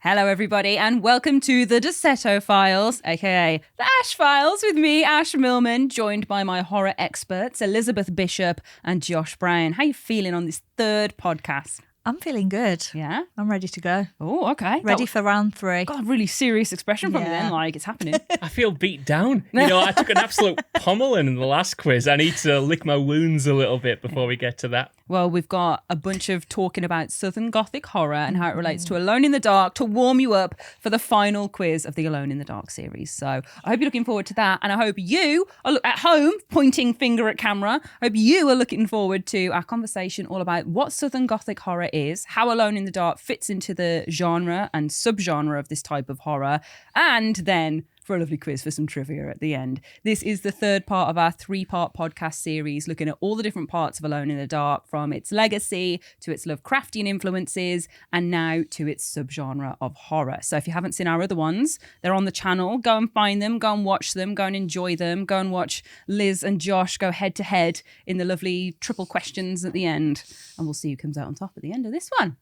Hello, everybody, and welcome to the Derceto Files, aka the Ash Files, with me, Ash Millman, joined by my horror experts, Elizabeth Bishop and Josh Brown. How are you feeling on this third podcast? I'm feeling good. Yeah? I'm ready to go. Oh, okay. Ready for round 3. Got a really serious expression from you then, like it's happening. I feel beat down. I took an absolute pummeling in the last quiz. I need to lick my wounds a little bit before we get to that. Well, we've got a bunch of talking about Southern Gothic horror and how it relates to Alone in the Dark to warm you up for the final quiz of the Alone in the Dark series. So I hope you're looking forward to that. And I hope you are at home, pointing finger at camera. I hope you are looking forward to our conversation all about what Southern Gothic horror is, how Alone in the Dark fits into the genre and subgenre of this type of horror, and then for a lovely quiz for some trivia at the end. This is the third part of our 3-part podcast series looking at all the different parts of Alone in the Dark, from its legacy to its Lovecraftian influences and now to its subgenre of horror. So if you haven't seen our other ones, they're on the channel. Go and find them, go and watch them, go and enjoy them, go and watch Liz and Josh go head to head in the lovely triple questions at the end. And we'll see who comes out on top at the end of this one.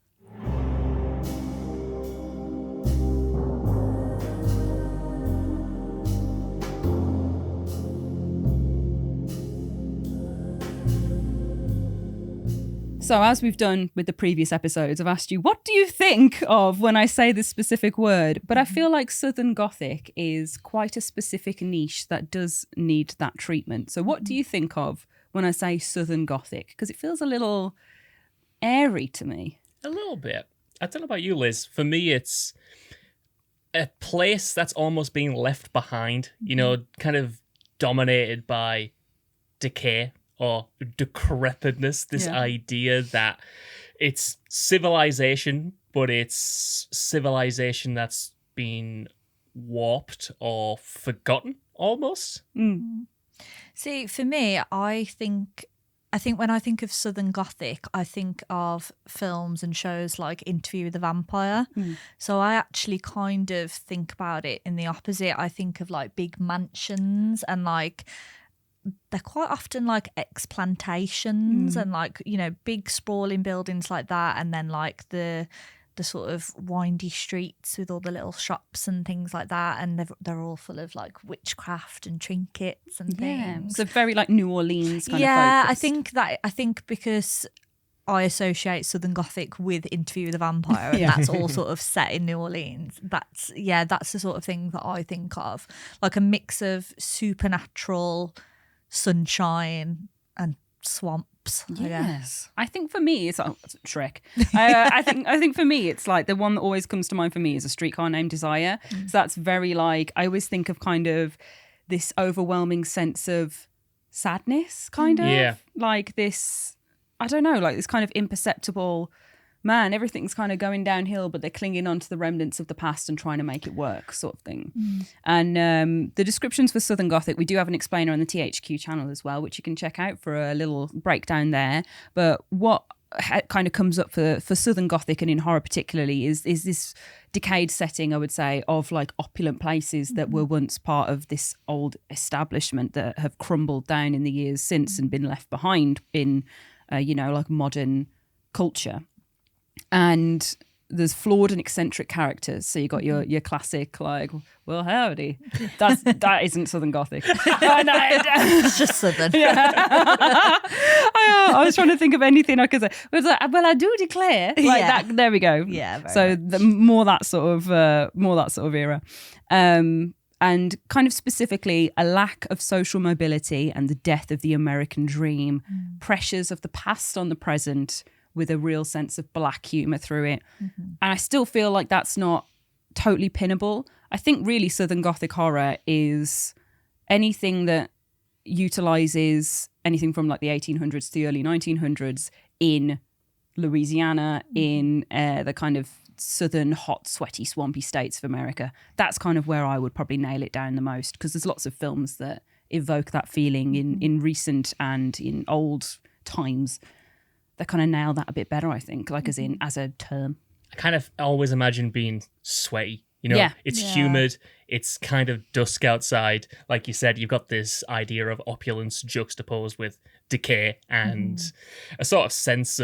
So as we've done with the previous episodes, I've asked you, what do you think of when I say this specific word? But I feel like Southern Gothic is quite a specific niche that does need that treatment. So what do you think of when I say Southern Gothic? Because it feels a little airy to me. A little bit. I don't know about you, Liz. For me, it's a place that's almost being left behind, kind of dominated by decay or decrepitness, this idea that it's civilization, but it's civilization that's been warped or forgotten almost. See, for me, I think when I think of Southern Gothic, I think of films and shows like Interview with the Vampire. So I actually kind of think about it in the opposite. I think of like big mansions and like they're quite often like ex-plantations and like, big sprawling buildings like that. And then like the sort of windy streets with all the little shops and things like that. And they're all full of like witchcraft and trinkets and things. So very like New Orleans kind of focus. I think because I associate Southern Gothic with Interview with the Vampire and that's all sort of set in New Orleans. That's the sort of thing that I think of. Like a mix of supernatural sunshine and swamps, I guess. I think for me it's Shrek. I think for me it's like the one that always comes to mind for me is A Streetcar Named Desire. So that's very like, I always think of kind of this overwhelming sense of sadness, kind of like this, I don't know, like this kind of imperceptible, man, everything's kind of going downhill, but they're clinging on to the remnants of the past and trying to make it work, sort of thing. And the descriptions for Southern Gothic, we do have an explainer on the THQ channel as well, which you can check out for a little breakdown there. But what kind of comes up for Southern Gothic and in horror particularly is this decayed setting, I would say, of like opulent places that were once part of this old establishment that have crumbled down in the years since and been left behind in, like modern culture. And there's flawed and eccentric characters. So you got your classic, like, well, howdy. That isn't Southern Gothic. It's just Southern. I was trying to think of anything I could say. It was like, well, I do declare. Like that. There we go. Yeah. So more that sort of era. And kind of specifically a lack of social mobility and the death of the American dream, pressures of the past on the present, with a real sense of black humour through it. And I still feel like that's not totally pinnable. I think really Southern Gothic horror is anything that utilises anything from like the 1800s to the early 1900s in Louisiana, in the kind of southern, hot, sweaty, swampy states of America. That's kind of where I would probably nail it down the most, because there's lots of films that evoke that feeling in recent and in old times. They kind of nail that a bit better, I think, like as a term. I kind of always imagine being sweaty. It's humid. It's kind of dusk outside. Like you said, you've got this idea of opulence juxtaposed with decay and a sort of sense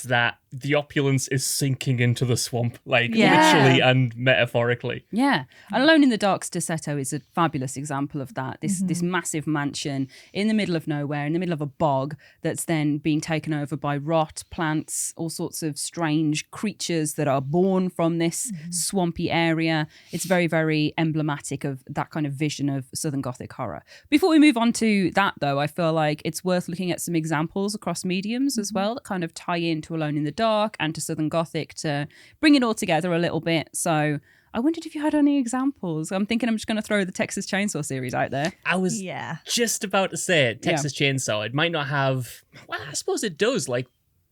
that the opulence is sinking into the swamp, like Yeah. literally and metaphorically. Yeah, and Alone in the Dark's Derceto is a fabulous example of that. This massive mansion in the middle of nowhere, in the middle of a bog, that's then being taken over by rot, plants, all sorts of strange creatures that are born from this swampy area. It's very, very emblematic of that kind of vision of Southern Gothic horror. Before we move on to that, though, I feel like it's worth looking at some examples across mediums as well that kind of tie into Alone in the Dark and to Southern Gothic to bring it all together a little bit. So I wondered if you had any examples. I'm thinking I'm just going to throw the Texas Chainsaw series out there. I was just about to say it, Texas Chainsaw. It might not have, well, I suppose it does. Like,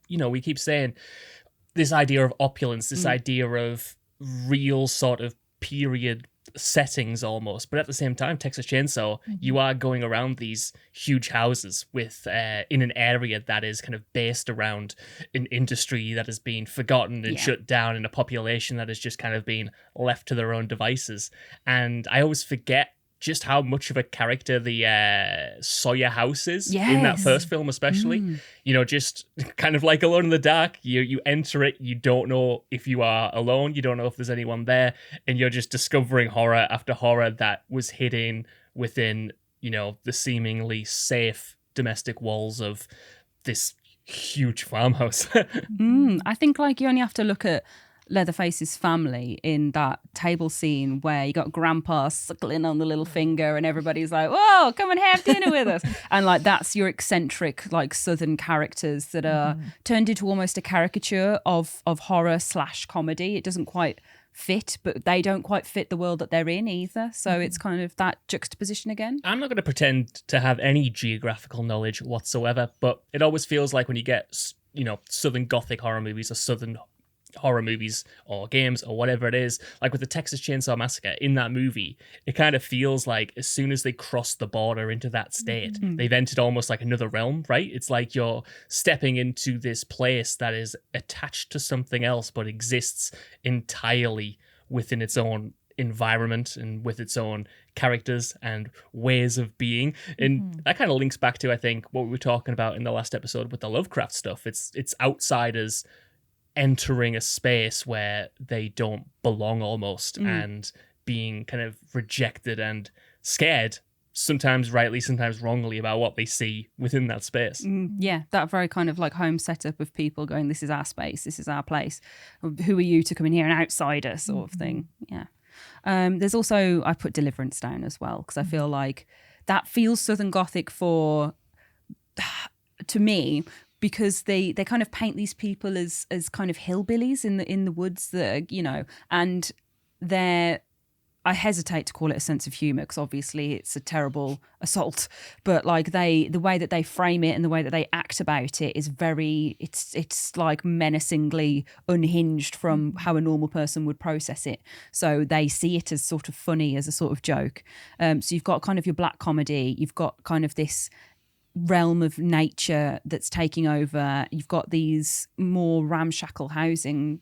you know, we keep saying this idea of opulence, this idea of real sort of period settings almost, but at the same time, Texas Chainsaw, you are going around these huge houses with in an area that is kind of based around an industry that has been forgotten and shut down, and a population that has just kind of been left to their own devices. And I always forget just how much of a character the Sawyer house is in that first film, especially. You know, just kind of like Alone in the Dark. You enter it, you don't know if you are alone, you don't know if there's anyone there, and you're just discovering horror after horror that was hidden within, you know, the seemingly safe domestic walls of this huge farmhouse. I think like you only have to look at Leatherface's family in that table scene where you got grandpa suckling on the little finger and everybody's like, whoa, come and have dinner with us. And like that's your eccentric like southern characters that are turned into almost a caricature of horror / comedy. It doesn't quite fit, but they don't quite fit the world that they're in either. So it's kind of that juxtaposition again. I'm not going to pretend to have any geographical knowledge whatsoever, but it always feels like when you get, you know, Southern Gothic horror movies or Southern horror movies or games or whatever it is, like with the Texas Chainsaw Massacre, in that movie, it kind of feels like as soon as they cross the border into that state, they've entered almost like another realm, right? It's like you're stepping into this place that is attached to something else but exists entirely within its own environment and with its own characters and ways of being. And that kind of links back to, I think, what we were talking about in the last episode with the Lovecraft stuff. It's outsiders entering a space where they don't belong almost, and being kind of rejected and scared, sometimes rightly, sometimes wrongly, about what they see within that space. Yeah, that very kind of like home setup of people going, this is our space, this is our place. Who are you to come in here, an outsider sort of thing. Yeah. There's also, I put Deliverance down as well, because I feel like that feels Southern Gothic to me, because they kind of paint these people as kind of hillbillies in the woods that are, you know, and I hesitate to call it a sense of humor because obviously it's a terrible assault, but like the way that they frame it and the way that they act about it is it's like menacingly unhinged from how a normal person would process it. So they see it as sort of funny, as a sort of joke. So you've got kind of your black comedy, you've got kind of this realm of nature that's taking over. You've got these more ramshackle housing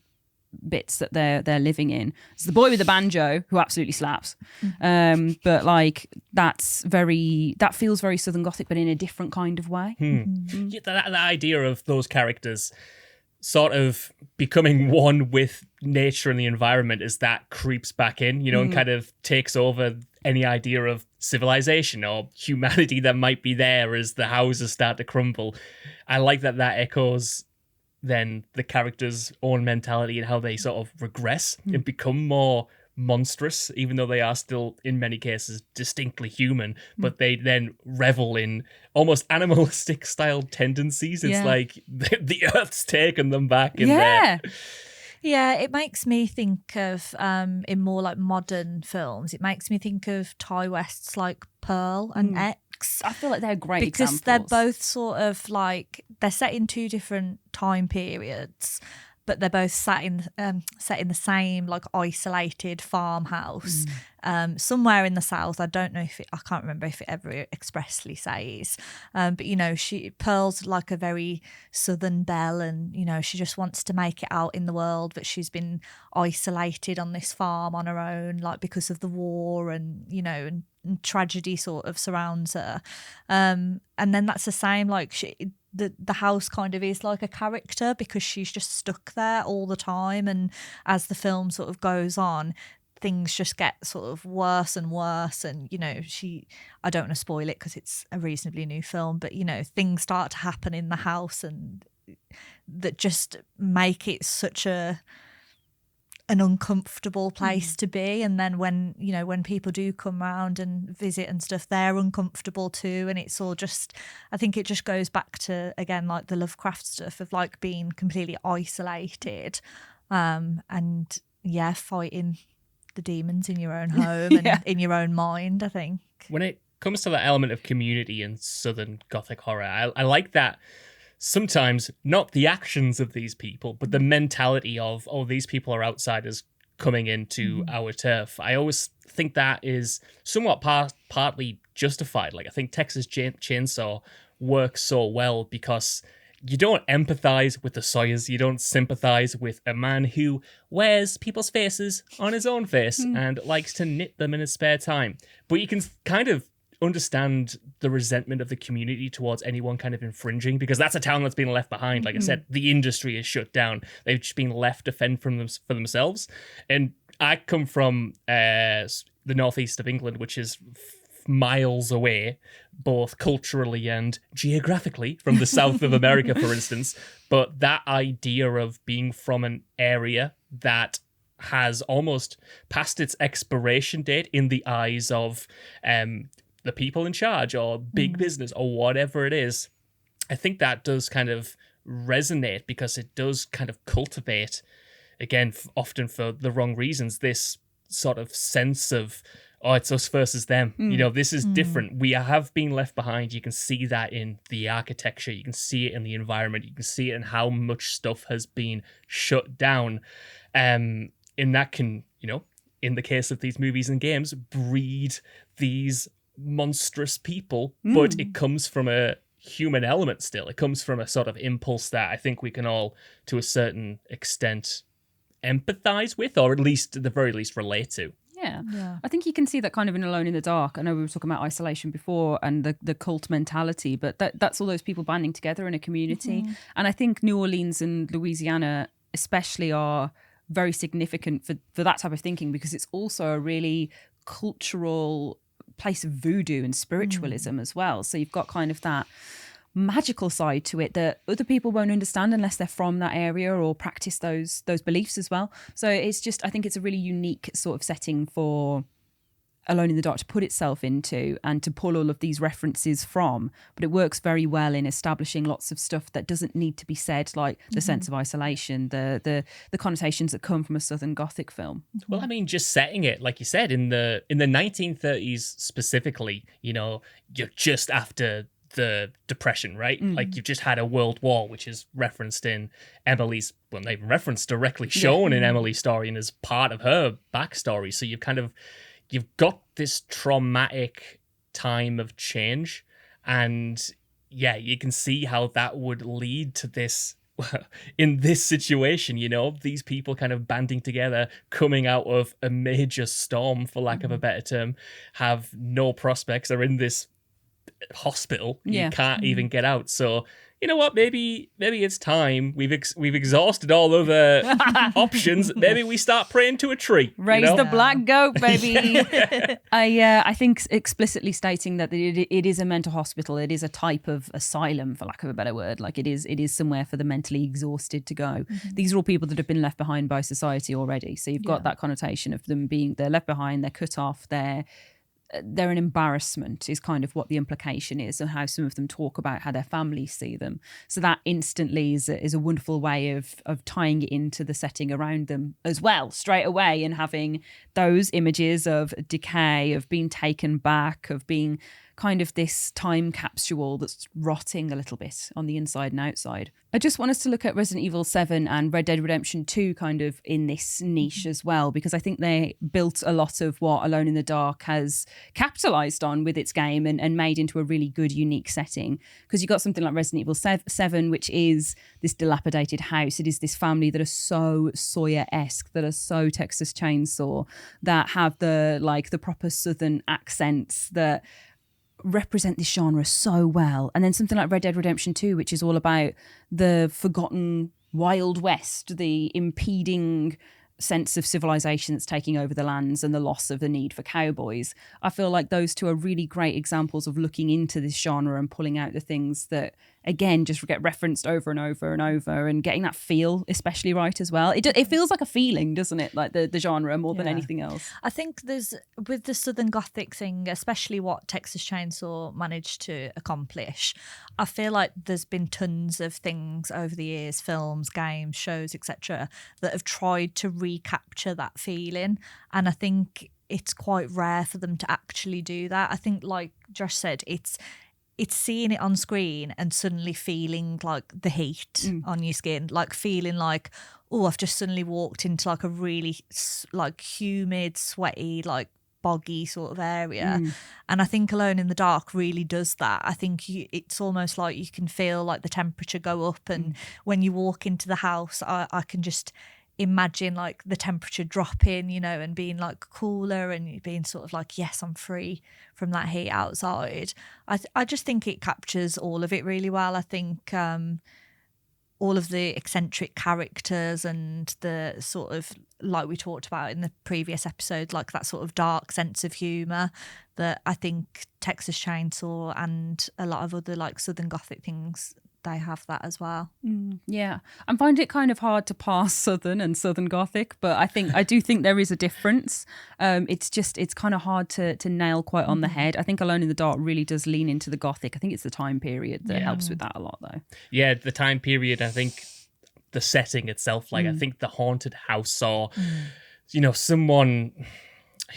bits that they're living in. It's the boy with the banjo who absolutely slaps, but like that feels very Southern Gothic, but in a different kind of way. Yeah, that idea of those characters sort of becoming one with nature and the environment as that creeps back in, you know, and kind of takes over any idea of civilization or humanity that might be there as the houses start to crumble. I like that echoes then the characters' own mentality and how they sort of regress and become more monstrous, even though they are still, in many cases, distinctly human, but they then revel in almost animalistic style tendencies. It's like the Earth's taken them back in there. Yeah, it makes me think of, in more like modern films, it makes me think of Ty West's like Pearl and X. I feel like they're great because examples. they're both sort of like, they're set in two different time periods, but they're both set in the same like isolated farmhouse somewhere in the south. I don't know I can't remember if it ever expressly says, but you know, Pearl's like a very southern belle, and you know, she just wants to make it out in the world, but she's been isolated on this farm on her own, like because of the war, and you know, and tragedy sort of surrounds her, and then that's the same, like the house kind of is like a character because she's just stuck there all the time, and as the film sort of goes on, things just get sort of worse and worse, and I don't want to spoil it because it's a reasonably new film, but things start to happen in the house and that just make it such an uncomfortable place to be. And then when people do come round and visit and stuff, they're uncomfortable too, and it's all just, I think it just goes back to, again, like the Lovecraft stuff of like being completely isolated, and fighting the demons in your own home and in your own mind, I think. When it comes to the element of community in Southern Gothic horror, I like that sometimes not the actions of these people, but the mentality of, oh, these people are outsiders coming into our turf. I always think that is somewhat partly justified. Like, I think Texas Chainsaw works so well because you don't empathize with the Sawyers. You don't sympathize with a man who wears people's faces on his own face and likes to knit them in his spare time. But you can kind of understand the resentment of the community towards anyone kind of infringing, because that's a town that's been left behind. Like I said, the industry is shut down. They've just been left to fend for themselves. And I come from the northeast of England, which is miles away, both culturally and geographically, from the south of America, for instance. But that idea of being from an area that has almost passed its expiration date in the eyes of the people in charge or big business or whatever it is, I think that does kind of resonate because it does kind of cultivate, again, often for the wrong reasons, this sort of sense of, oh, it's us versus them. This is different. We have been left behind. You can see that in the architecture. You can see it in the environment. You can see it in how much stuff has been shut down. And that can, in the case of these movies and games, breed these monstrous people, but it comes from a human element still. It comes from a sort of impulse that I think we can all, to a certain extent, empathize with, or at the very least relate to. Yeah. I think you can see that kind of in Alone in the Dark. I know we were talking about isolation before and the cult mentality, but that's all those people banding together in a community. And I think New Orleans and Louisiana especially are very significant for that type of thinking, because it's also a really cultural place of voodoo and spiritualism as well. So you've got kind of that magical side to it that other people won't understand unless they're from that area or practice those beliefs as well. So it's just, I think it's a really unique sort of setting for Alone in the Dark to put itself into and to pull all of these references from, but it works very well in establishing lots of stuff that doesn't need to be said, like the sense of isolation, the connotations that come from a Southern Gothic film. Well, I mean, just setting it, like you said, in the 1930s specifically, you're just after the Depression, right? Like, you've just had a world war, which is referenced in Emily's, well, not even referenced, directly shown in Emily's story and is part of her backstory. So you've got this traumatic time of change, and you can see how that would lead to this in this situation, these people kind of banding together, coming out of a major storm, for lack of a better term, have no prospects, are in this hospital, you can't even get out. So you know what, maybe it's time. We've exhausted all other options. Maybe we start praying to a tree. Raise the black goat, baby. I think explicitly stating that it is a mental hospital. It is a type of asylum, for lack of a better word. Like it is somewhere for the mentally exhausted to go. These are all people that have been left behind by society already. So you've got that connotation of them they're left behind, they're cut off, they're an embarrassment is kind of what the implication is, and how some of them talk about how their families see them. So that instantly is a wonderful way of tying it into the setting around them as well, straight away, and having those images of decay, of being taken back, of being kind of this time capsule that's rotting a little bit on the inside and outside. I just want us to look at Resident Evil 7 and Red Dead Redemption 2 kind of in this niche as well, because I think they built a lot of what Alone in the Dark has capitalised on with its game and made into a really good, unique setting. Because you've got something like Resident Evil 7, which is this dilapidated house. It is this family that are so Sawyer-esque, that are so Texas Chainsaw, that have the proper Southern accents that represent this genre so well. And then something like Red Dead Redemption 2, which is all about the forgotten Wild West, the impeding sense of civilization that's taking over the lands and the loss of the need for cowboys. I feel like those two are really great examples of looking into this genre and pulling out the things that, again, just get referenced over and over and over, and getting that feel especially right as well. It feels like a feeling, doesn't it? Like the genre more than anything else. I think there's, with the Southern Gothic thing, especially what Texas Chainsaw managed to accomplish, I feel like there's been tons of things over the years, films, games, shows, etc., that have tried to recapture that feeling. And I think it's quite rare for them to actually do that. I think, like Josh said, it's seeing it on screen and suddenly feeling like the heat on your skin, like feeling like, oh, I've just suddenly walked into like a really like humid, sweaty, like boggy sort of area. And I think Alone in the Dark really does that. I think it's almost like you can feel like the temperature go up, and when you walk into the house, I can just imagine like the temperature dropping, you know, and being like cooler, and being sort of like, yes, I'm free from that heat outside. I just think it captures all of it really well. I think all of the eccentric characters and the sort of, like we talked about in the previous episode, like that sort of dark sense of humour that I think Texas Chainsaw and a lot of other like Southern Gothic things, they have that as well. Yeah, I find it kind of hard to pass Southern and Southern Gothic, but I do think there is a difference. It's kind of hard to nail quite on the head. I think Alone in the Dark really does lean into the Gothic. I think it's the time period that helps with that a lot, though. Yeah, the time period, I think the setting itself, like I think the haunted house, or, you know, someone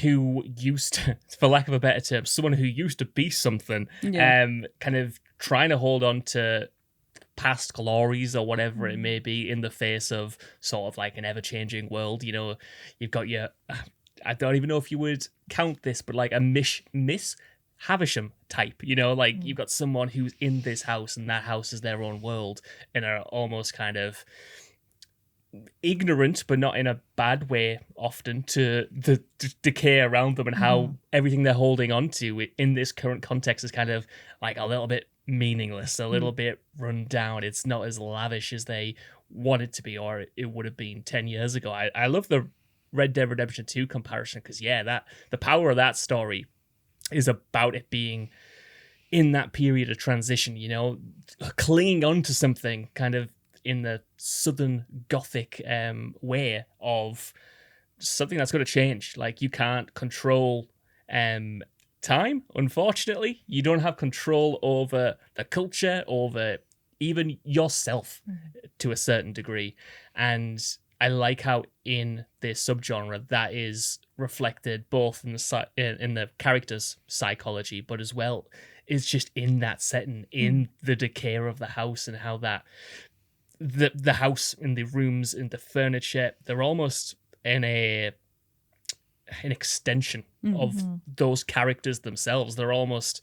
who used to, for lack of a better term, someone who used to be something, kind of trying to hold on to past glories or whatever it may be in the face of sort of like an ever-changing world. You know, you've got your, I don't even know if you would count this, but like a Miss Havisham type, you know, like you've got someone who's in this house and that house is their own world and are almost kind of ignorant, but not in a bad way often, to the decay around them, and how everything they're holding on to in this current context is kind of like a little bit meaningless, a little bit run down. It's not as lavish as they want it to be, or it would have been 10 years ago. I love the Red Dead Redemption 2 comparison, because that the power of that story is about it being in that period of transition, you know, clinging on to something kind of in the Southern Gothic way of something that's going to change. Like, you can't control time, unfortunately. You don't have control over the culture, over even yourself to a certain degree. And I like how in this subgenre that is reflected both in the character's psychology, but as well is just in that setting, in the decay of the house, and how that the house and the rooms and the furniture, they're almost in an extension of those characters themselves. They're almost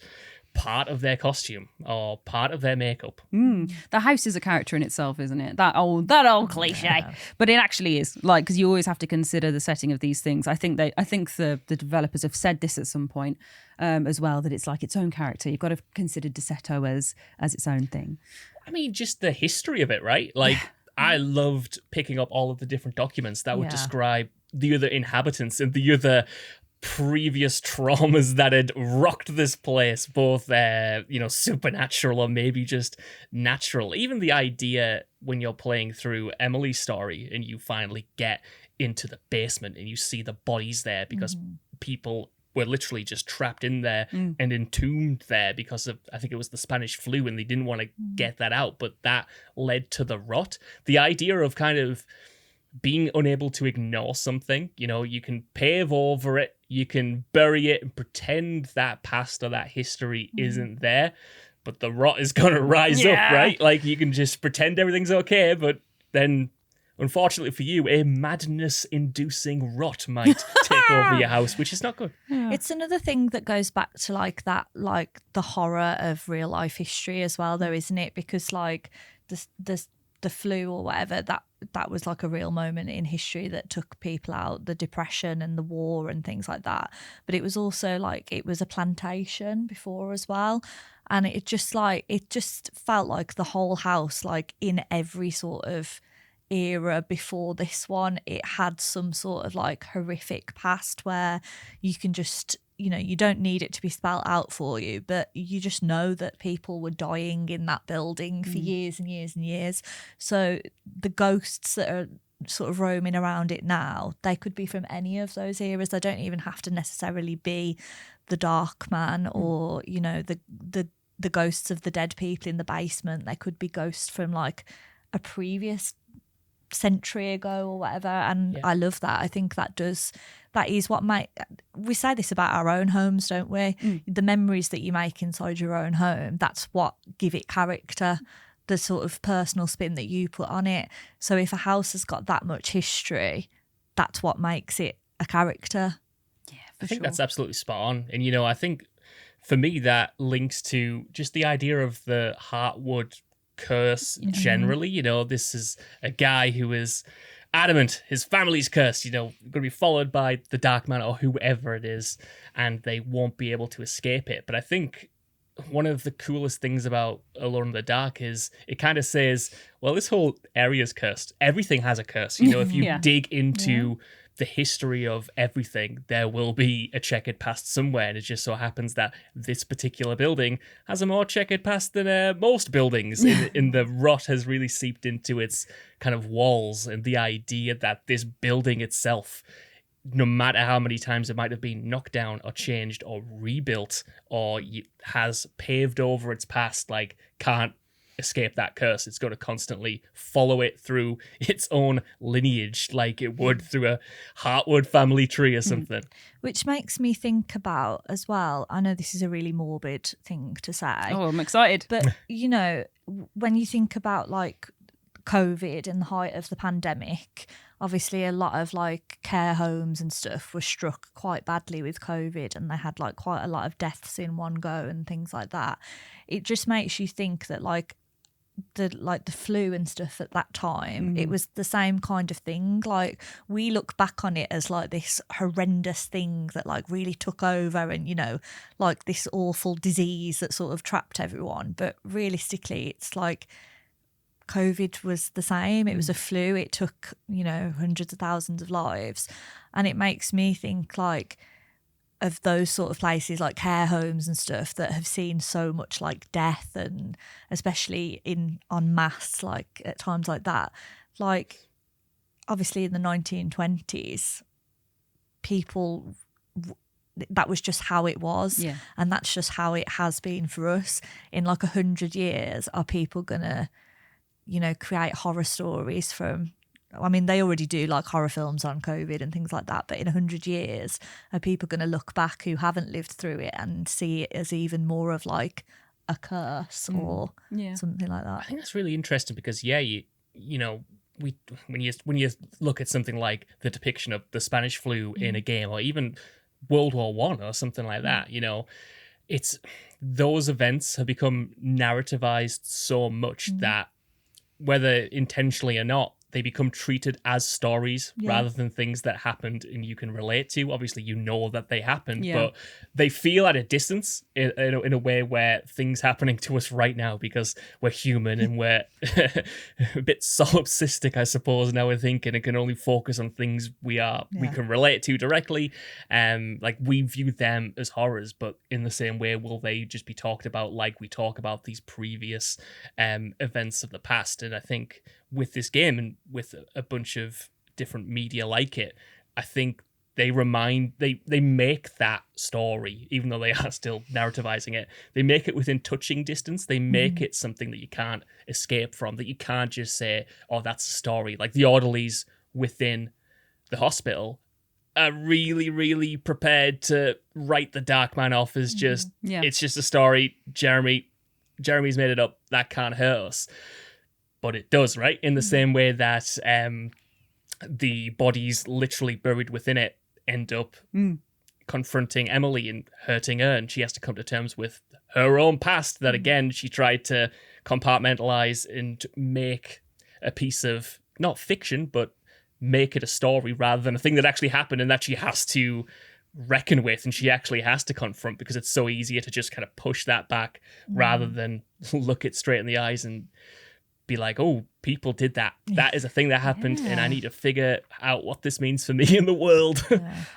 part of their costume or part of their makeup. The house is a character in itself, isn't it? That old cliche, but it actually is, like, because you always have to consider the setting of these things. I think the developers have said this at some point as well, that it's like its own character. You've got to consider Derceto as its own thing. I mean, just the history of it, right? Like, I loved picking up all of the different documents that would describe the other inhabitants and the other previous traumas that had rocked this place, both supernatural or maybe just natural. Even the idea when you're playing through Emily's story and you finally get into the basement and you see the bodies there because people were literally just trapped in there and entombed there because of, I think it was the Spanish flu, and they didn't want to get that out, but that led to the rot. The idea of kind of being unable to ignore something, you know, you can pave over it, you can bury it and pretend that past or that history isn't there, but the rot is going to rise up, right? Like, you can just pretend everything's okay, but then, unfortunately for you, a madness-inducing rot might take over your house, which is not good. It's another thing that goes back to like that, like the horror of real life history as well, though, isn't it? Because like the the flu or whatever, that was like a real moment in history that took people out, the depression and the war and things like that. But it was also like it was a plantation before as well. And it just felt like the whole house, like in every sort of era before this one, it had some sort of like horrific past where you can just, you don't need it to be spelled out for you, but you just know that people were dying in that building for years and years and years. So the ghosts that are sort of roaming around it now, they could be from any of those eras. They don't even have to necessarily be the Dark Man or, the ghosts of the dead people in the basement. They could be ghosts from like a previous century ago or whatever. And I love that. I think that is what we say this about our own homes, don't we? The memories that you make inside your own home, that's what give it character, the sort of personal spin that you put on it. So if a house has got that much history, that's what makes it a character. Yeah, I think that's absolutely spot on. And I think for me that links to just the idea of the Heartwood curse generally. This is a guy who is adamant his family's cursed, going to be followed by the Dark Man or whoever it is, and they won't be able to escape it. But I think one of the coolest things about Alone in the Dark is it kind of says, well, this whole area is cursed. Everything has a curse. If you dig into the history of everything, there will be a checkered past somewhere, and it just so happens that this particular building has a more checkered past than most buildings. In the rot has really seeped into its kind of walls, and the idea that this building itself, no matter how many times it might have been knocked down or changed or rebuilt or has paved over its past, like can't escape that curse. It's going to constantly follow it through its own lineage, like it would through a Heartwood family tree or something. Which makes me think about as well, I know this is a really morbid thing to say. Oh, I'm excited. But, when you think about like COVID and the height of the pandemic, obviously a lot of like care homes and stuff were struck quite badly with COVID, and they had like quite a lot of deaths in one go and things like that. It just makes you think that like the flu and stuff at that time, it was the same kind of thing. Like we look back on it as like this horrendous thing that like really took over, and like this awful disease that sort of trapped everyone. But realistically, it's like COVID was the same. It was a flu. It took, hundreds of thousands of lives. And it makes me think like of those sort of places like care homes and stuff that have seen so much like death, and especially en masse, like at times like that. Like obviously in the 1920s, people, that was just how it was. Yeah. And that's just how it has been for us. In like 100 years, are people gonna create horror stories from, they already do like horror films on COVID and things like that, but in 100 years, are people going to look back who haven't lived through it and see it as even more of like a curse or something like that? I think that's really interesting because, when you look at something like the depiction of the Spanish flu in a game, or even World War One or something like that, it's those events have become narrativized so much that whether intentionally or not, they become treated as stories rather than things that happened and you can relate to. Obviously, that they happened, but they feel at a distance in a way where things happening to us right now, because we're human and we're a bit solipsistic, I suppose, now we're thinking, and can only focus on things we can relate to directly. Like we view them as horrors, but in the same way, will they just be talked about like we talk about these previous events of the past? And I think with this game and with a bunch of different media like it, I think they make that story, even though they are still narrativizing it, they make it within touching distance. They make it something that you can't escape from, that you can't just say, oh, that's a story. Like the orderlies within the hospital are really, really prepared to write the Dark Man off as just, it's just a story. Jeremy's made it up. That can't hurt us. But it does, right? In the same way that the bodies literally buried within it end up confronting Emily and hurting her, and she has to come to terms with her own past that, again, she tried to compartmentalize and make a piece of not fiction, but make it a story rather than a thing that actually happened and that she has to reckon with and she actually has to confront, because it's so easier to just kind of push that back rather than look it straight in the eyes and be like, oh, people did that. That is a thing that happened and I need to figure out what this means for me in the world.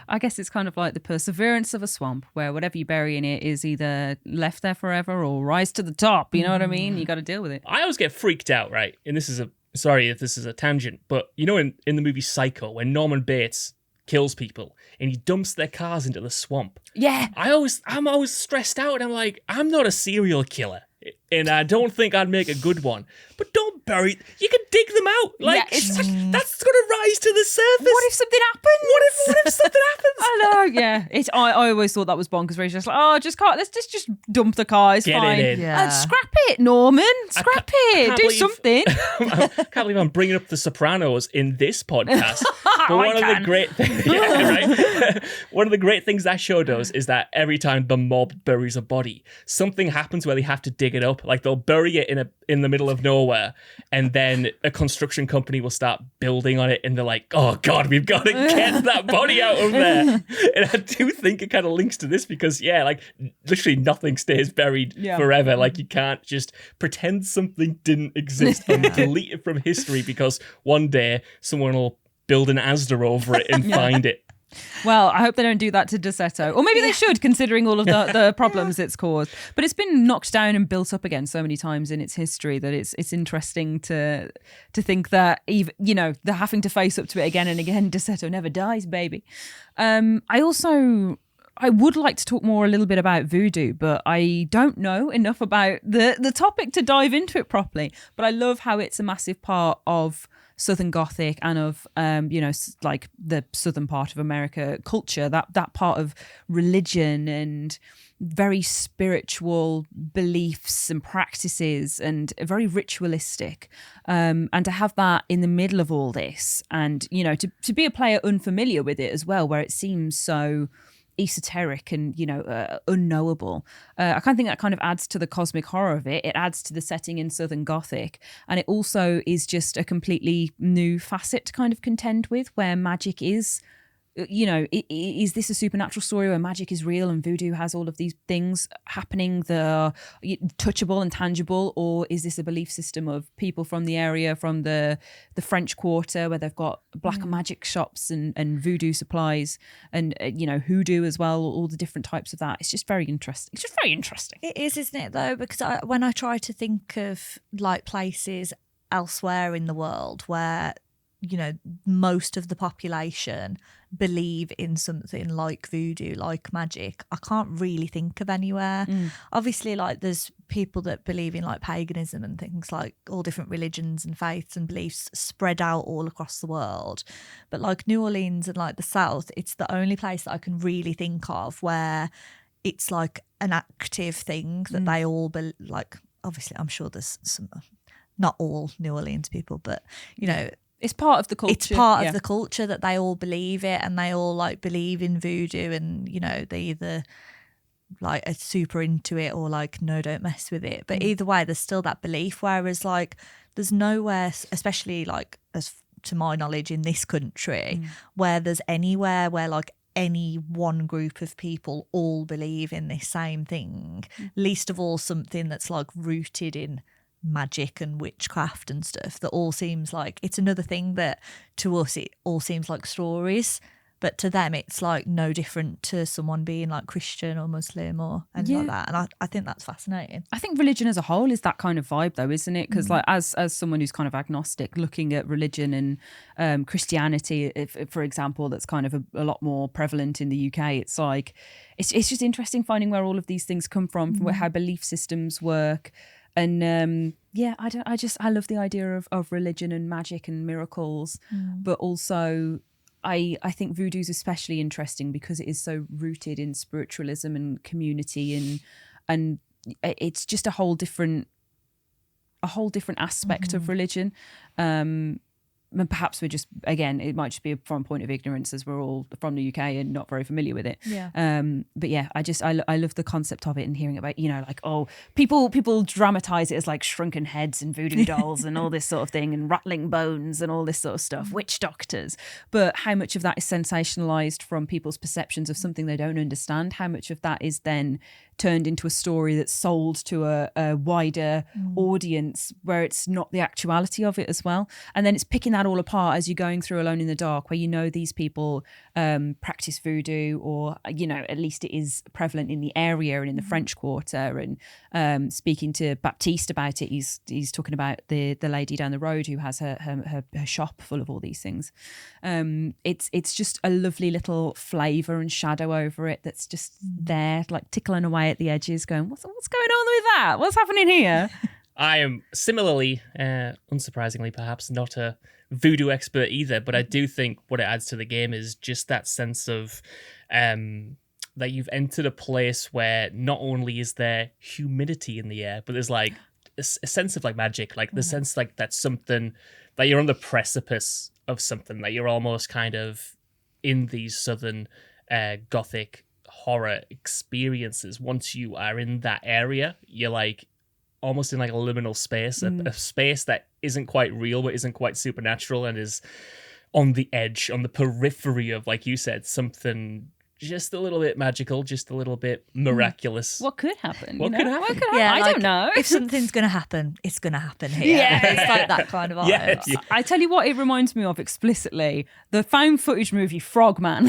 I guess it's kind of like the perseverance of a swamp, where whatever you bury in it is either left there forever or rise to the top. You know what I mean? You got to deal with it. I always get freaked out, right? And this is sorry if this is a tangent, but you know in the movie Psycho, when Norman Bates kills people and he dumps their cars into the swamp. Yeah. I'm always stressed out and I'm like, I'm not a serial killer. And I don't think I'd make a good one. But don't bury... You can dig them out. Like, that's going to rise to the surface. What if something happens? What if something happens? I know, yeah. I always thought that was bonkers, where he's just like, oh, let's just dump the car, it's Get fine. it in. Yeah. Scrap it, Norman. Scrap it. Do something. I can't believe I'm bringing up The Sopranos in this podcast. But one of the great things that show does is that every time the mob buries a body, something happens where they have to dig it up. Like they'll bury it in the middle of nowhere, and then a construction company will start building on it, and they're like, oh God, we've got to get that body out of there. And I do think it kind of links to this because, like literally nothing stays buried forever. Like you can't just pretend something didn't exist and delete it from history because one day someone will build an Asda over it and find it. Well, I hope they don't do that to Derceto. Or maybe they should, considering all of the problems it's caused. But it's been knocked down and built up again so many times in its history that it's interesting to think that even, they're having to face up to it again and again. Derceto never dies, baby. I would like to talk more a little bit about voodoo, but I don't know enough about the topic to dive into it properly. But I love how it's a massive part of Southern Gothic and of, like the southern part of America culture, that part of religion and very spiritual beliefs and practices and very ritualistic. And to have that in the middle of all this and, to be a player unfamiliar with it as well, where it seems so esoteric and unknowable. I kind of think that kind of adds to the cosmic horror of it. It adds to the setting in Southern Gothic, and it also is just a completely new facet to kind of contend with, where magic is, is this a supernatural story where magic is real and voodoo has all of these things happening that are touchable and tangible, or is this a belief system of people from the area, from the French Quarter, where they've got black magic shops and voodoo supplies and hoodoo as well, all the different types of that. It's just very interesting. It is, isn't it, though? Because when I try to think of like places elsewhere in the world where most of the population believe in something like voodoo, like magic, I can't really think of anywhere. Obviously, like there's people that believe in like paganism and things, like all different religions and faiths and beliefs spread out all across the world, but like New Orleans and like the South, it's the only place that I can really think of where it's like an active thing that they all like. Obviously, I'm sure there's some, not all New Orleans people, but it's part of the culture. It's part of the culture that they all believe it, and they all like believe in voodoo, and they either like are super into it or like no, don't mess with it. But either way, there's still that belief. Whereas like there's nowhere, especially like as to my knowledge in this country, where there's anywhere where like any one group of people all believe in this same thing. Least of all something that's like rooted in magic and witchcraft and stuff, that all seems like it's another thing that to us it all seems like stories, but to them it's like no different to someone being like Christian or Muslim or anything like that. And I think that's fascinating. I think religion as a whole is that kind of vibe though, isn't it? Because like as someone who's kind of agnostic, looking at religion and Christianity, if, for example, that's kind of a lot more prevalent in the UK, it's like it's just interesting finding where all of these things come from how belief systems work. And I love the idea of religion and magic and miracles, but also I think voodoo's especially interesting because it is so rooted in spiritualism and community, and it's just a whole different aspect of religion. and perhaps we're just, again, it might just be from a point of ignorance as we're all from the UK and not very familiar with it. But yeah, I love the concept of it and hearing about, like, oh, people dramatize it as like shrunken heads and voodoo dolls and all this sort of thing and rattling bones and all this sort of stuff, witch doctors. But how much of that is sensationalized from people's perceptions of something they don't understand? How much of that is then turned into a story that's sold to a wider audience where it's not the actuality of it as well? And then it's picking that all apart as you're going through Alone in the Dark, where these people practice voodoo, or at least it is prevalent in the area and in the French Quarter. And speaking to Baptiste about it, he's talking about the lady down the road who has her shop full of all these things. It's just a lovely little flavour and shadow over it that's just there, like tickling away at the edges, going, what's going on with that? What's happening here? I am similarly, unsurprisingly perhaps, not a voodoo expert either, but I do think what it adds to the game is just that sense of that you've entered a place where not only is there humidity in the air, but there's like a sense of like magic, like the sense like that's something that you're on the precipice of something, that you're almost kind of in these Southern Gothic horror experiences. Once you are in that area, you're like almost in like a liminal space, a space that isn't quite real but isn't quite supernatural and is on the edge, on the periphery of, like you said, something just a little bit magical, just a little bit miraculous. What could happen? What could happen? Yeah, I don't know. If something's going to happen, it's going to happen here. Yeah. It's like that kind of vibe. Yeah. I tell you what, it reminds me of explicitly the found footage movie Frogman,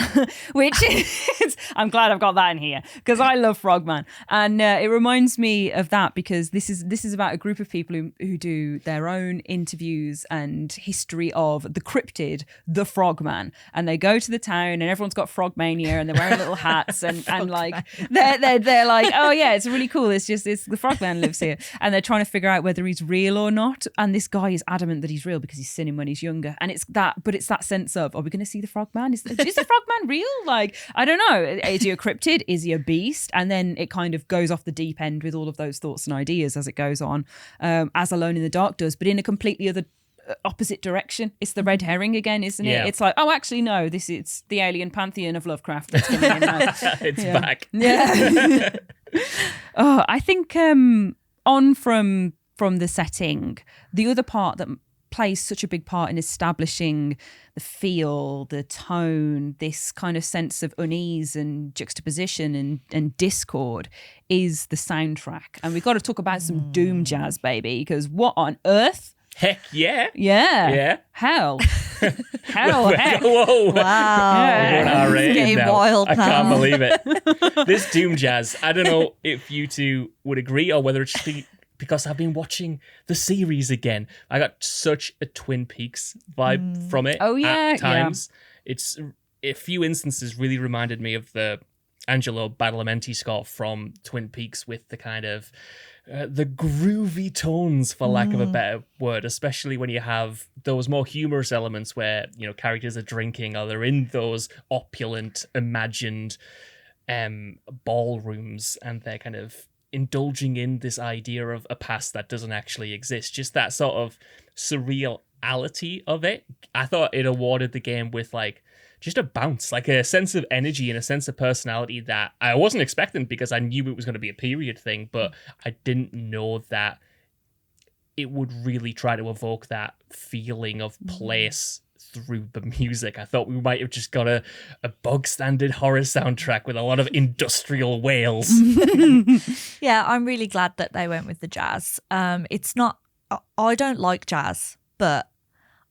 which is, I'm glad I've got that in here because I love Frogman, and it reminds me of that because this is about a group of people who do their own interviews and history of the cryptid, the Frogman, and they go to the town and everyone's got frogmania and they're wearing little hats and like they're like, oh yeah, it's really cool. It's the Frogman lives here, and they're trying to figure out whether he's real or not. And this guy is adamant that he's real because he's seen him when he's younger. And it's that sense of, are we going to see the Frogman? Is the Frogman real? Like, I don't know. Is he a cryptid? Is he a beast? And then it kind of goes off the deep end with all of those thoughts and ideas as it goes on, as Alone in the Dark does, but in a completely other opposite direction. It's the red herring again, isn't it? Yeah. It's like, oh, actually, no, it's the alien pantheon of Lovecraft that's coming in now. It's back. Yeah. Oh, I think on from the setting, the other part that plays such a big part in establishing the feel, the tone, this kind of sense of unease and juxtaposition and discord is the soundtrack. And we've got to talk about some doom jazz, baby, because what on earth? Heck yeah. Yeah. Hell. Heck. Whoa. Wow. Yeah. We're It's getting now. wild I now. can't believe it. This doom jazz, I don't know if you two would agree or whether it's just because I've been watching the series again. I got such a Twin Peaks vibe from it. Oh, yeah, at times. It's a few instances really reminded me of the Angelo Badalamenti score from Twin Peaks with the kind of the groovy tones, for lack of a better word, especially when you have those more humorous elements where, characters are drinking or they're in those opulent, imagined ballrooms and they're kind of indulging in this idea of a past that doesn't actually exist. Just that sort of surreality of it. I thought it awarded the game with just a bounce, like a sense of energy and a sense of personality that I wasn't expecting because I knew it was going to be a period thing, but I didn't know that it would really try to evoke that feeling of place through the music. I thought we might have just got a bog standard horror soundtrack with a lot of industrial wails. Yeah, I'm really glad that they went with the jazz. It's not, I don't like jazz, but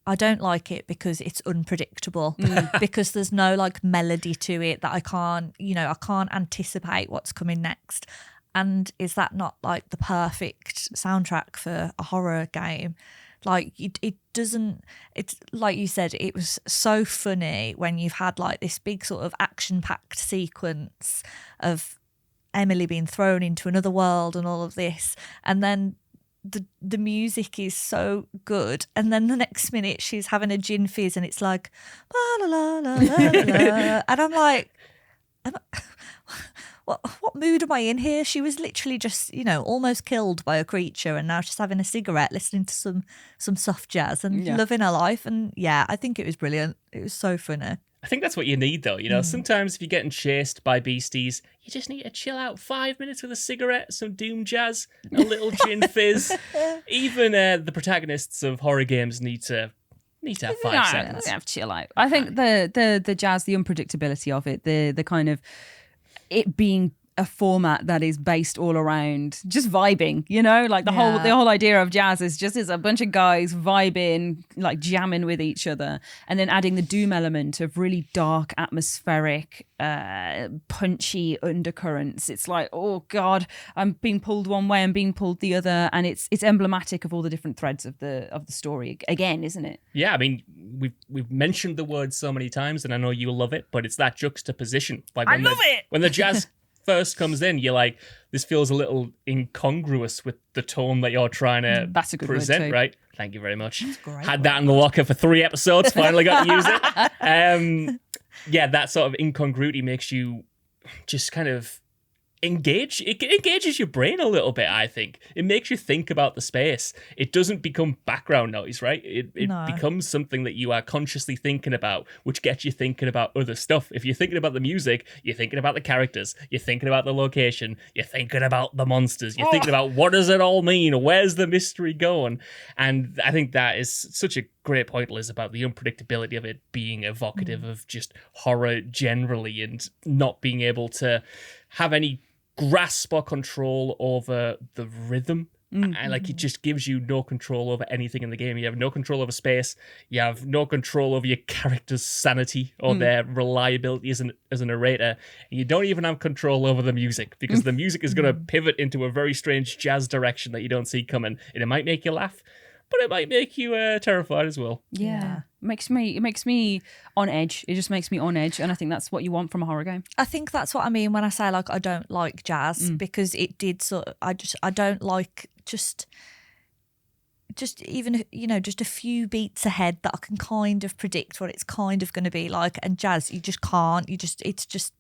I don't like it because it's unpredictable, because there's no melody to it that I can't anticipate what's coming next. And is that not the perfect soundtrack for a horror game? It doesn't, it's like you said, it was so funny when you've had this big sort of action-packed sequence of Emily being thrown into another world and all of this, and then the music is so good, and then the next minute she's having a gin fizz and it's like la la la la la la, and I'm like, what mood am I in here? She was literally just, almost killed by a creature, and now she's having a cigarette, listening to some soft jazz and loving her life. And yeah, I think it was brilliant. It was so funny. I think that's what you need, though. Sometimes if you're getting chased by beasties, you just need to chill out 5 minutes with a cigarette, some doom jazz, a little gin fizz. Even the protagonists of horror games need to have 5 seconds. Have chill out. I think the jazz, the unpredictability of it, the kind of it being a format that is based all around just vibing, like the whole idea of jazz is a bunch of guys vibing, like jamming with each other, and then adding the doom element of really dark, atmospheric, punchy undercurrents. It's like, oh god, I'm being pulled one way, I'm being pulled the other, and it's emblematic of all the different threads of the story again, isn't it? Yeah, I mean, we've mentioned the word so many times, and I know you love it, but it's that juxtaposition. Like I love it when the jazz first comes in, you're like, this feels a little incongruous with the tone that you're trying to That's a good present, word too. Right? Thank you very much. Great Had that in the locker for 3 episodes, finally got to use it. Yeah, that sort of incongruity makes you just kind of engage. It engages your brain a little bit, I think. It makes you think about the space. It doesn't become background noise, right? It becomes something that you are consciously thinking about, which gets you thinking about other stuff. If you're thinking about the music, you're thinking about the characters, you're thinking about the location, you're thinking about the monsters, you're thinking about what does it all mean? Where's the mystery going? And I think that is such a great point, Liz, about the unpredictability of it being evocative of just horror generally, and not being able to have any grasp or control over the rhythm. And like, it just gives you no control over anything in the game. You have no control over space. You have no control over your character's sanity or their reliability as a narrator. And you don't even have control over the music, because the music is going to pivot into a very strange jazz direction that you don't see coming. And it might make you laugh, but it might make you terrified as well. Yeah. It makes me on edge. It just makes me on edge, and I think that's what you want from a horror game. I think that's what I mean when I say like I don't like jazz, because it did sort of, I don't like just even just a few beats ahead that I can kind of predict what it's kind of going to be like. And jazz, you just can't. It's just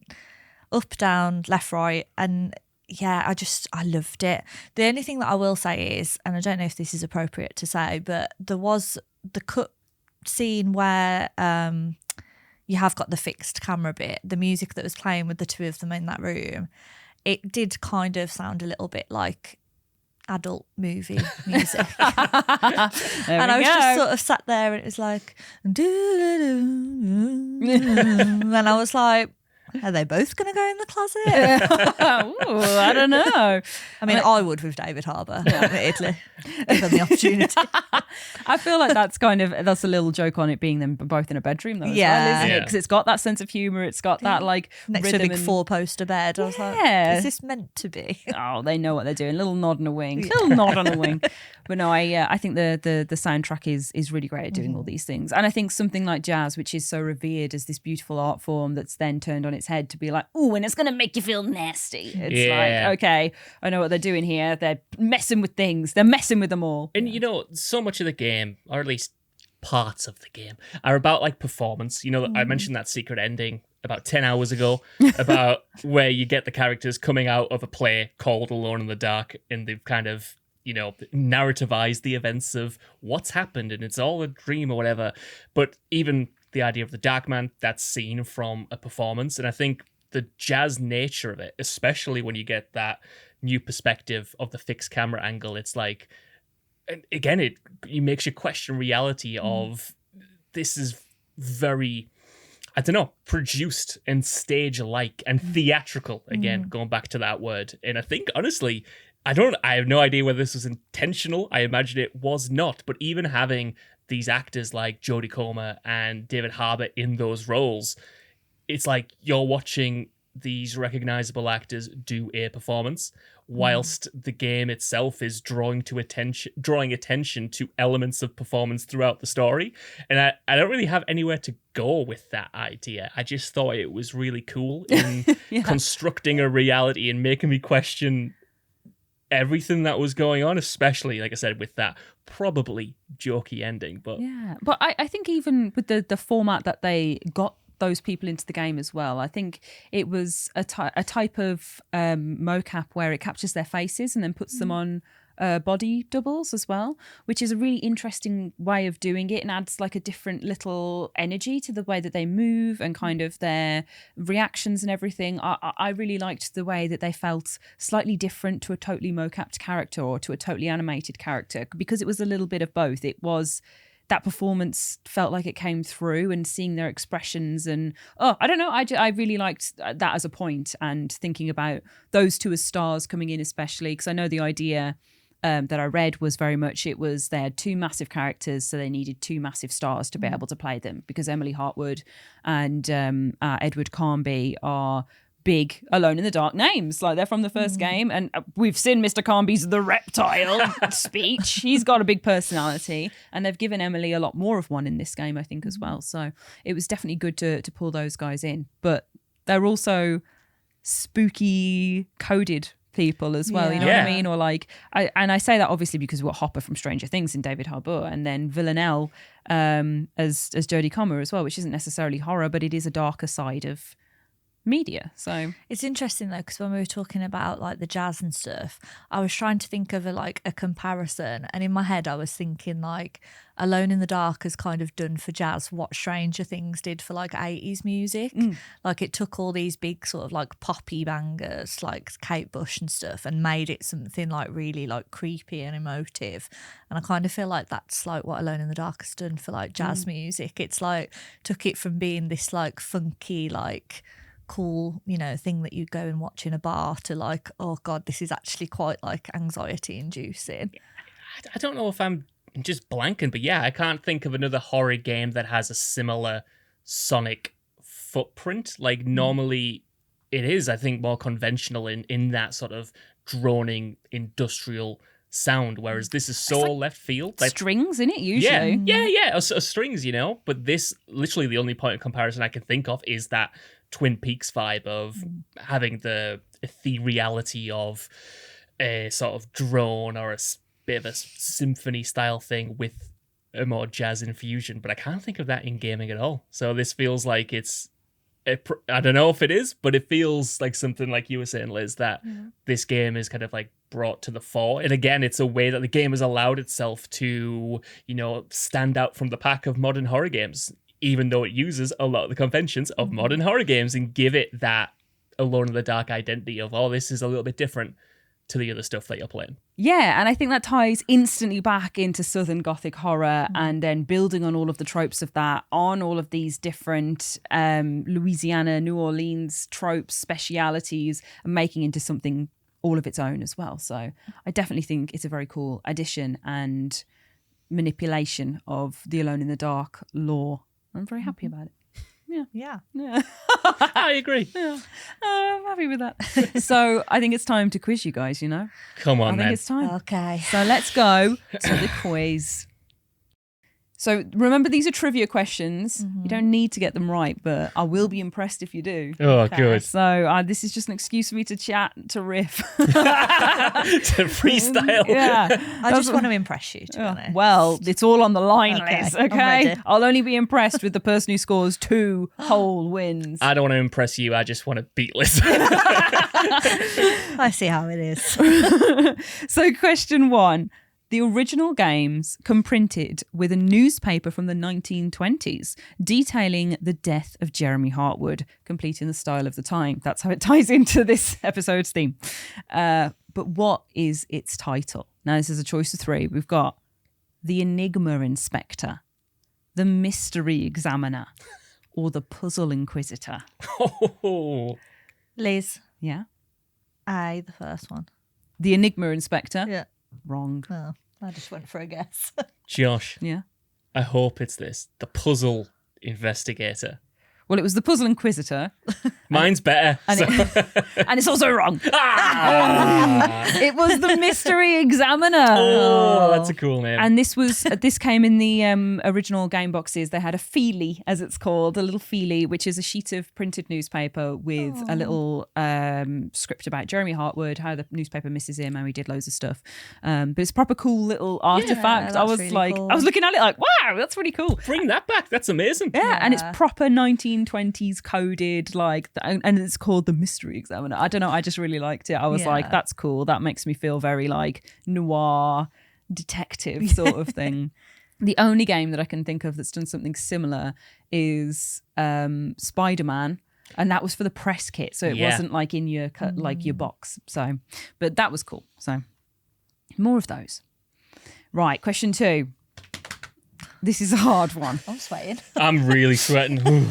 up, down, left, right, and yeah, I loved it. The only thing that I will say is, and I don't know if this is appropriate to say, but there was the cut scene where you have got the fixed camera bit, the music that was playing with the two of them in that room, it did kind of sound a little bit like adult movie music. And I was just sort of sat there, and it was like and I was like, are they both going to go in the closet? Ooh, I don't know. I mean, I would with David Harbour, admittedly, given the opportunity. I feel like that's a little joke on it being them both in a bedroom, though, as well, isn't it? Because it's got that sense of humour. It's got that like next to a big 4-poster bed. I was like, is this meant to be? Oh, they know what they're doing. Little nod and a wink. Little nod and a wink. But no, I think the soundtrack is really great at doing all these things. And I think something like jazz, which is so revered as this beautiful art form, that's then turned on its head to be like, oh, and it's going to make you feel nasty. It's like, okay, I know what they're doing here. They're messing with things. They're messing with them all. And so much of the game, or at least parts of the game, are about like performance. I mentioned that secret ending about 10 hours ago about where you get the characters coming out of a play called Alone in the Dark, and they've kind of narrativized the events of what's happened, and it's all a dream or whatever. But even the idea of the Dark Man, that's seen from a performance. And I think the jazz nature of it, especially when you get that new perspective of the fixed camera angle, it's like, and again, it makes you question reality of this is very, I don't know, produced and stage-like and theatrical, again, going back to that word. And I think, honestly, I have no idea whether this was intentional. I imagine it was not. But even having these actors like Jodie Comer and David Harbour in those roles, it's like you're watching these recognizable actors do a performance, whilst the game itself is drawing attention to elements of performance throughout the story. And I don't really have anywhere to go with that idea. I just thought it was really cool in constructing a reality and making me question everything that was going on, especially, like I said, with that probably jokey ending. But I think even with the format that they got those people into the game as well. I think it was a type of mocap where it captures their faces and then puts them on body doubles as well, which is a really interesting way of doing it and adds like a different little energy to the way that they move and kind of their reactions and everything. I really liked the way that they felt slightly different to a totally mocapped character or to a totally animated character, because it was a little bit of both. It was that performance felt like it came through, and seeing their expressions, and I don't know, I really liked that as a point, and thinking about those two as stars coming in, especially because I know the idea that I read was very much, it was they had two massive characters, so they needed two massive stars to be able to play them, because Emily Hartwood and Edward Carnby are big Alone in the Dark names. Like, they're from the first game, and we've seen Mr. Carnby's The Reptile speech. He's got a big personality, and they've given Emily a lot more of one in this game, I think, as well. So it was definitely good to pull those guys in. But they're also spooky coded people as well, you know what I mean? Or like, I say that obviously because we've got Hopper from Stranger Things in David Harbour, and then Villanelle as Jodie Comer as well, which isn't necessarily horror, but it is a darker side of media. So it's interesting though, because when we were talking about like the jazz and stuff, I was trying to think of a comparison, and in my head I was thinking like Alone in the Dark has kind of done for jazz what Stranger Things did for like 80s music. Like, it took all these big sort of like poppy bangers like Kate Bush and stuff and made it something like really like creepy and emotive, and I kind of feel like that's like what Alone in the Dark has done for like jazz music. It's like took it from being this like funky like cool, you know, thing that you go and watch in a bar to like, oh god, this is actually quite like anxiety inducing. I don't know if I'm just blanking, but yeah, I can't think of another horror game that has a similar sonic footprint. Like, normally it is, I think, more conventional in that sort of droning industrial sound, whereas this is so like left field. Like, strings in it usually. Yeah, strings, you know. But this, literally the only point of comparison I can think of is that Twin Peaks vibe of having the ethereality of a sort of drone or a bit of a symphony style thing with a more jazz infusion. But I can't think of that in gaming at all. So this feels like it's, I don't know if it is, but it feels like something like you were saying, Liz, that this game is kind of like brought to the fore. And again, it's a way that the game has allowed itself to, you know, stand out from the pack of modern horror games, even though it uses a lot of the conventions of modern horror games, and give it that Alone in the Dark identity of, oh, this is a little bit different to the other stuff that you're playing. Yeah, and I think that ties instantly back into Southern Gothic horror, and then building on all of the tropes of that, on all of these different Louisiana, New Orleans tropes, specialities, and making into something all of its own as well. So I definitely think it's a very cool addition and manipulation of the Alone in the Dark lore. I'm very happy about it. Yeah. I agree. Yeah. I'm happy with that. So I think it's time to quiz you guys, you know? Come on, I think it's time. Okay. So let's go to the quiz. So remember, these are trivia questions. You don't need to get them right, but I will be impressed if you do. Oh, good. So this is just an excuse for me to chat, to riff. To freestyle. Yeah. I just want to impress you, to be honest. Well, it's all on the line, Okay, Liz, I'm okay? ready. I'll only be impressed with the person who scores 2 whole wins. I don't want to impress you. I just want to beat Liz. I see how it is. So question 1. The original games come printed with a newspaper from the 1920s detailing the death of Jeremy Hartwood, complete in the style of the time. That's how it ties into this episode's theme. But what is its title? Now, this is a choice of 3. We've got The Enigma Inspector, The Mystery Examiner, or The Puzzle Inquisitor. Oh. Liz. Yeah? The first one. The Enigma Inspector? Yeah. Wrong. Oh, I just went for a guess. Josh. Yeah? I hope it's this. The Puzzle Investigator. Well, it was The Puzzle Inquisitor. Mine's better. And, and it's also wrong. It was The Mystery Examiner. Oh, that's a cool name. And this came in the original game boxes. They had a feely, as it's called, a little feely, which is a sheet of printed newspaper with a little script about Jeremy Hartwood, how the newspaper misses him, how he did loads of stuff. But it's a proper cool little artifact. I was really like, cool. I was looking at it like, wow, that's really cool. Bring that back. That's amazing. Yeah, and it's proper 1920s 1920s coded, like, and it's called The Mystery Examiner. I don't know. I just really liked it. I was like, that's cool. That makes me feel very like noir detective sort of thing. The only game that I can think of that's done something similar is Spider-Man. And that was for the press kit. So it wasn't like in your like your box. So, but that was cool. So more of those. Right. Question 2. This is a hard one. I'm sweating. I'm really sweating. Ooh.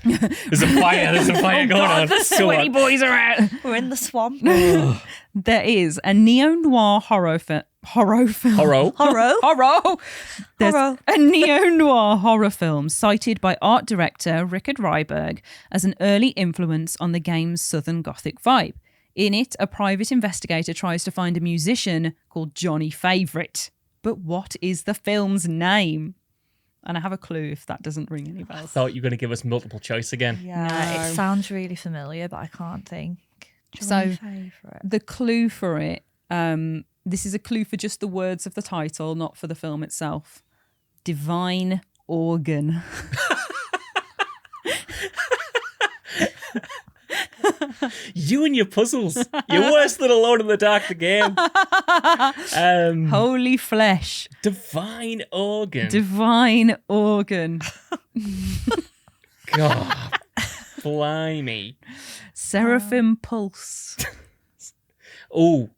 There's a fire going on. The sweaty boys are out. We're in the swamp. There is a neo-noir horror film. Horror? There's a neo-noir horror film cited by art director Richard Ryberg as an early influence on the game's Southern Gothic vibe. In it, a private investigator tries to find a musician called Johnny Favourite. But what is the film's name? And I have a clue if that doesn't ring any bells. I thought you were going to give us multiple choice again. Yeah, it sounds really familiar, but I can't think. So the clue for it, this is a clue for just the words of the title, not for the film itself. Divine Organ. You and your puzzles. You're worse than Alone in the Dark, the game. Holy Flesh. Divine Organ. Divine Organ. God. Blimey. Seraphim Pulse. Oh.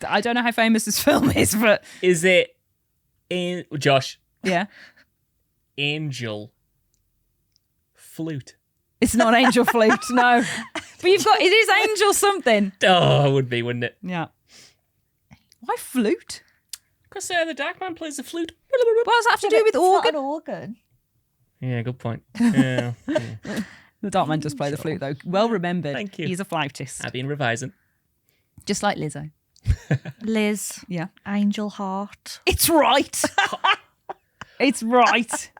I don't know how famous this film is, but... Is it in... Josh. Yeah. Angel Flute. It's not Angel Flute, no. But you've got... It is Angel something. Oh, it would be, wouldn't it? Yeah. Why flute? Because the Dark Man plays the flute. What does that have to do with organ? Not an organ. Yeah, good point. Yeah. The Dark Man does play the flute, though. Well remembered. Thank you. He's a flautist. I've been revising. Just like Lizzo. Liz. Yeah. Angel Heart. It's right. It's right.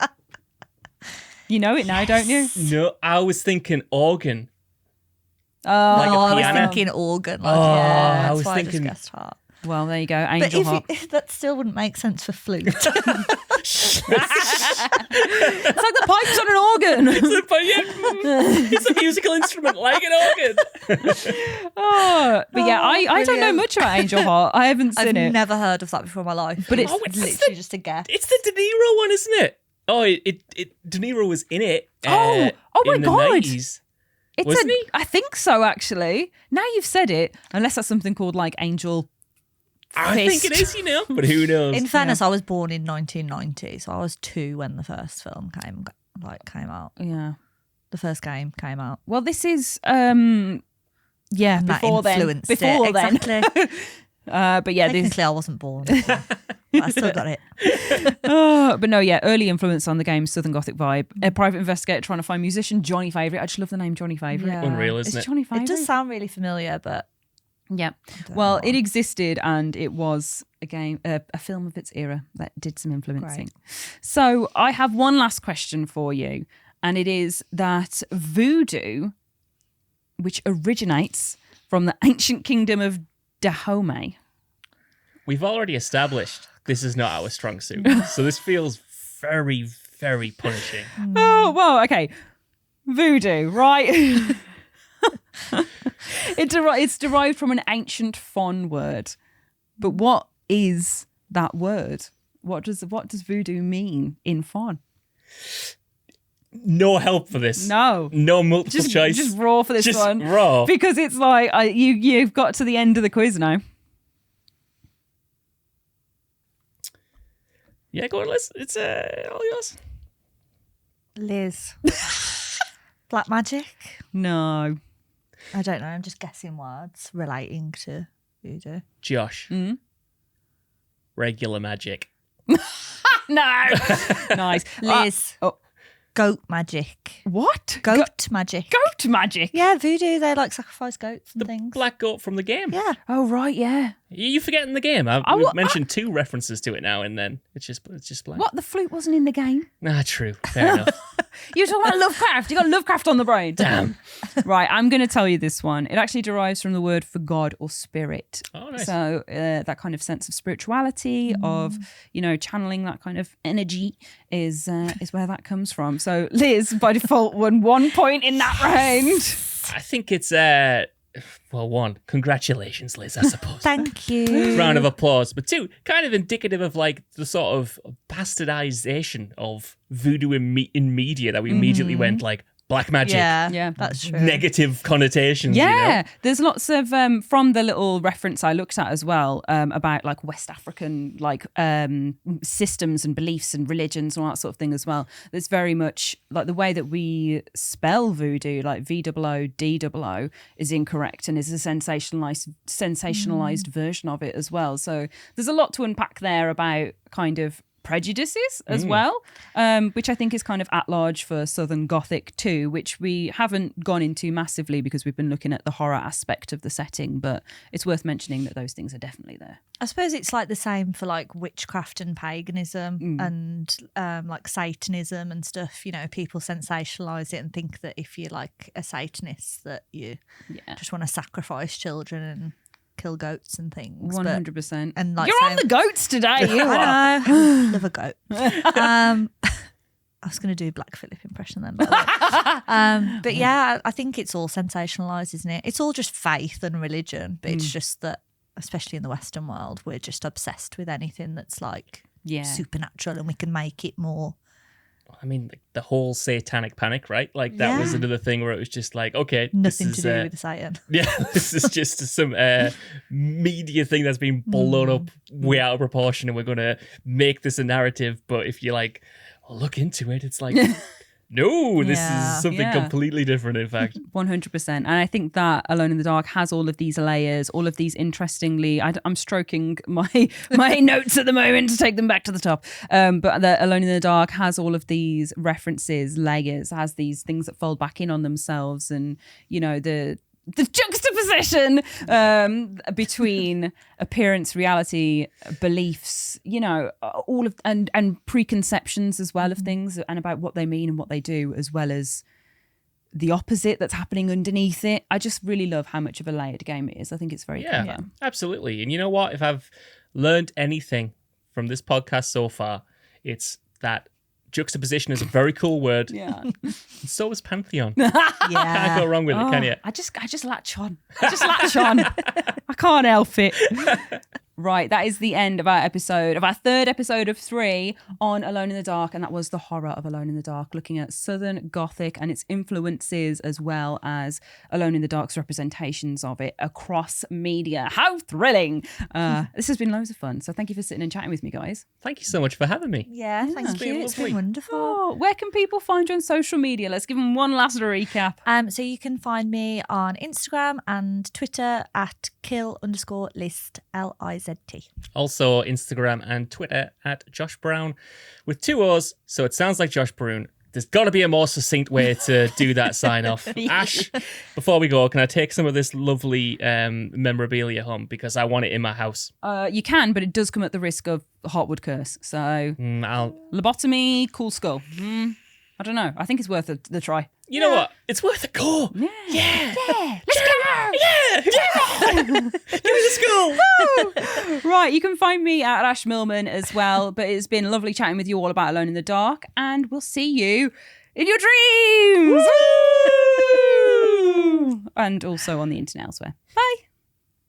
You know it now, don't you? No, I was thinking organ. Oh, Like a I was piano? thinking organ. Like, Oh, yeah, I that's was why thinking- I just guessed heart. well, there you go. But Angel Heart. that still wouldn't make sense for flute. It's like the pipes on an organ. It's a musical instrument like an organ. Oh, but yeah, I don't know brilliant. much about Angel Heart. I haven't I've seen it. never heard of that before in my life. But it's- It's literally just a guess. It's the De Niro one, isn't it? Oh, De Niro was in it. Oh my in the God. 90s. It's Wasn't he? I think so, actually. Now you've said it, unless that's something called like Angel I think Fist. it is, but who knows? In fairness, I was born in 1990, so I was 2 when the first film came out. Yeah. The first game came out. Well, this is yeah, And that before then. influenced Before it. then. Exactly. But yeah, this Technically, I wasn't born. But I still got it. but no, yeah, early influence on the game's Southern Gothic vibe. A private investigator trying to find musician Johnny Favourite. I just love the name Johnny Favourite. Yeah. Unreal, It's isn't it? Johnny Favourite. It does sound really familiar, but Yeah. don't Well, know. it existed and it was a game, a film of its era that did some influencing. So I have one last question for you, and it is that voodoo, which originates from the ancient kingdom of Dahomey. We've already established this is not our strong suit, so this feels very, very punishing. Oh, well, okay. Voodoo, right? It's derived from an ancient Fon word. But what is that word? What does voodoo mean in Fon? No help for this. No. No multiple choice. Just raw for this Just one. raw. Because it's like you've got to the end of the quiz now. Yeah, go on, Liz. It's all yours. Liz. Black magic? No. I don't know. I'm just guessing words relating to voodoo. Josh. Mm? Regular magic. No. Nice. Liz. Oh. Goat magic. What? Goat magic. Goat magic? Yeah, voodoo. They like sacrifice goats and The things. black goat from the game. Yeah. Oh, right, yeah. You forgetting the game? We've mentioned 2 references to it now, and then it's just blank. What? The flute wasn't in the game? True. Fair enough. You're talking about Lovecraft. You got Lovecraft on the brain. Damn. Right, I'm going to tell you this one. It actually derives from the word for God or spirit. Oh, nice. So that kind of sense of spirituality, of channeling that kind of energy is where that comes from. So Liz, by default, won 1 point in that round. I think it's one, congratulations, Liz, I suppose. Thank you. Round of applause. But 2, kind of indicative of like the sort of bastardization of voodoo in media that we immediately went like black magic. Yeah, that's true. Negative connotations. Yeah, there's lots of from the little reference I looked at as well about like West African like systems and beliefs and religions and all that sort of thing as well. There's very much like the way that we spell voodoo, like VOODOO, is incorrect and is a sensationalized version of it as well. So there's a lot to unpack there about kind of prejudices as well, which I think is kind of at large for Southern Gothic too, which we haven't gone into massively because we've been looking at the horror aspect of the setting, but it's worth mentioning that those things are definitely there. I suppose it's like the same for like witchcraft and paganism and like Satanism and stuff. You know, people sensationalize it and think that if you're like a Satanist that you just want to sacrifice children and kill goats and things. 100%. And like you're on the goats today. You are. I know. Love a goat. I was going to do Black Phillip impression then. But yeah, I think it's all sensationalised, isn't it? It's all just faith and religion, but it's just that, especially in the Western world, we're just obsessed with anything that's like supernatural and we can make it more. I mean, like the whole satanic panic, right? Like that was another thing where it was just like, okay, nothing to do with Satan. Yeah, this is just some media thing that's been blown up way out of proportion, and we're gonna make this a narrative. But if you like look into it, it's like, no, this is something completely different. In fact, 100%. And I think that Alone in the Dark has all of these layers, all of these interestingly. I'm stroking my notes at the moment to take them back to the top. But the Alone in the Dark has all of these references, layers, has these things that fold back in on themselves, and you know the juxtaposition between appearance, reality, beliefs, you know, all of and preconceptions as well of things and about what they mean and what they do, as well as the opposite that's happening underneath it. I just really love how much of a layered game it is. I think it's very clever. Absolutely. And you know what? If I've learned anything from this podcast so far, it's that juxtaposition is a very cool word. Yeah. And so is Pantheon. Yeah. Can't go wrong with it, can you? I just latch on. I can't help it. Right, that is the end of our third episode of 3 on Alone in the Dark, and that was the horror of Alone in the Dark, looking at Southern Gothic and its influences, as well as Alone in the Dark's representations of it across media. How thrilling! This has been loads of fun, so thank you for sitting and chatting with me, guys. Thank you so much for having me. Yeah, thank you. It's been wonderful. Oh, where can people find you on social media? Let's give them one last recap. So you can find me on Instagram and Twitter at kill_list, LIZT. Also Instagram and Twitter at Josh Brown with 2 O's, so it sounds like Josh Brown. There's got to be a more succinct way to do that sign off. Ash, before we go, can I take some of this lovely memorabilia home because I want it in my house? You can, but it does come at the risk of the Heartwood curse. So lobotomy, cool skull. I don't know. I think it's worth the try. You know what? It's worth a go. Yeah. Let's go. Yeah. Give me the skull. Right, you can find me at Ash Millman as well. But it's been lovely chatting with you all about Alone in the Dark, and we'll see you in your dreams. And also on the internet elsewhere. Bye.